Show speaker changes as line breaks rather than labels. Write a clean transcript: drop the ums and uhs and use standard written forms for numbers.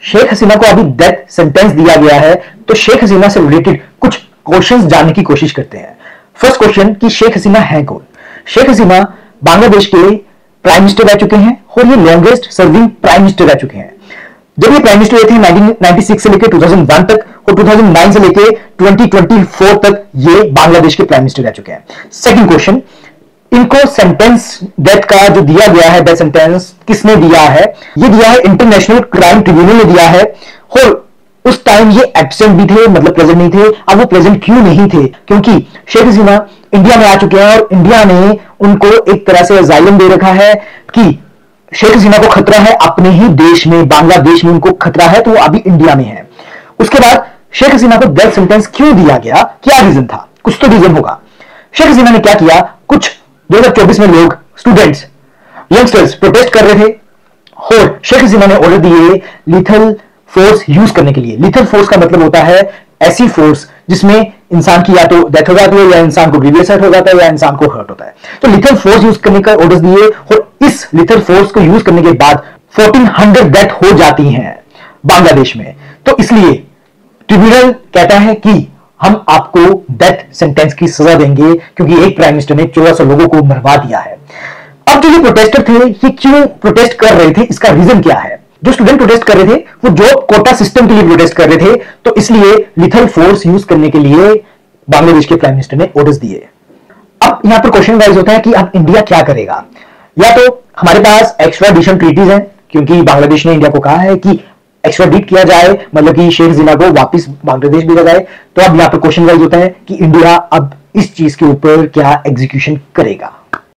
शेख हसीना को अभी death sentence दिया गया है, तो शेख हसीना से रिलेटेड कुछ क्वेश्चंस जानने की कोशिश करते हैं। फर्स्ट क्वेश्चन कि शेख हसीना है कौन? शेख हसीना बांग्लादेश के प्राइम मिनिस्टर रह चुके हैं और ये लॉन्गेस्ट सर्विंग प्राइम मिनिस्टर रह चुके हैं। जब ये प्राइम मिनिस्टर थे 1996 से लेकर 2001 तक और 2009 से लेकर 2024 तक ये बांग्लादेश के प्राइम मिनिस्टर रह चुके हैं। सेकंड क्वेश्चन, इनको सेंटेंस डेथ का जो दिया गया है, डेथ सेंटेंस किसने दिया है? ये दिया है इंटरनेशनल क्राइम ट्रिब्यूनल ने दिया है, और उस टाइम ये एब्सेंट भी थे, मतलब प्रेजेंट नहीं थे। अब वो प्रेजेंट क्यों नहीं थे? क्योंकि शेख हसीना इंडिया में आ चुके हैं और इंडिया ने उनको एक तरह से अजाइलम दे रखा है कि शेख हसीना को खतरा है अपने ही देश में, बांग्लादेश में उनको खतरा है, तो वो अभी इंडिया में है। उसके बाद शेख हसीना को डेथ सेंटेंस क्यों दिया गया? क्या रीजन था? कुछ तो रीजन होगा। शेख हसीना ने क्या किया? कुछ 2024 में लोग, स्टूडेंट्स, यंगस्टर्स प्रोटेस्ट कर रहे थे और शेख हसीना ने ऑर्डर दिए लीथल फोर्स यूज करने के लिए। लीथल फोर्स का मतलब होता है ऐसी फोर्स जिसमें इंसान की या तो डेथ हो जाती है, या इंसान को ग्रीवियस हर्ट हो जाता है, या इंसान को हर्ट होता है। तो लीथल फोर्स यूज करने का ऑर्डर दिए, और इस लीथल फोर्स को यूज करने के बाद 1400 डेथ हो जाती हैं बांग्लादेश में। तो इसलिए ट्रिब्यूनल कहता है कि हम आपको डेथ सेंटेंस की सजा देंगे, क्योंकि एक प्राइम मिनिस्टर ने 1400 लोगों को मरवा दिया है। अब जो ये प्रोटेस्टर थे, ये क्यों प्रोटेस्ट कर रहे थे? इसका रीजन क्या है? जो स्टूडेंट प्रोटेस्ट कर रहे थे वो जॉब कोटा सिस्टम के लिए प्रोटेस्ट कर रहे थे, तो इसलिए लिथल फोर्स यूज करने के लिए बांग्लादेश के प्राइम मिनिस्टर ने ऑर्डर्स दिए। अब यहां पर क्वेश्चन राइज होता है कि अब इंडिया क्या करेगा? या तो हमारे पास एक्स्ट्राडिशन ट्रीटीज हैं, क्योंकि बांग्लादेश ने इंडिया को कहा है कि एक्स्ट्राडिट किया जाए, मतलब कि शेख हसीना को वापस बांग्लादेश भेजा जाए। तो अब यहां पर क्वेश्चन राइज होता है कि इंडिया अब इस चीज के ऊपर क्या एग्जीक्यूशन करेगा।